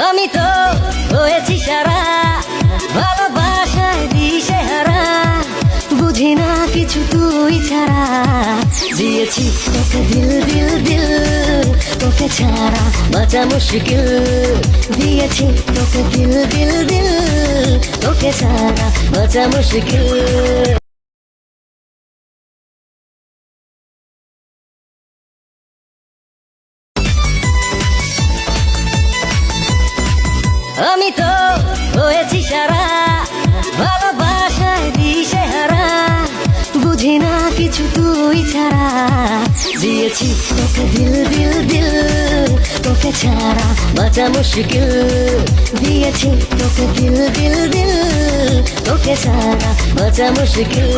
আমি তো হয়েছি সারা ভালোবাসায় দিশেহারা, বুঝি না কিছু তুই ছাড়া। দিয়েছি তোকে দিল দিল দিল, তোকে ছাড়া বাঁচা মুশকিল। দিয়েছি তোকে দিল দিল দিল, তোকে ছাড়া বাঁচা মুশকিল। আমি তো হয়েছি সারা ভালোবাসায় দিশেহারা, বুঝি না কিছু তুই ছাড়া। দিয়েছি তোকে দিল দিল দিল, তোকে ছাড়া বাঁচা মুশকিল। দিয়েছি তোকে দিল দিল দিল, তোকে ছাড়া বাঁচা মুশকিল।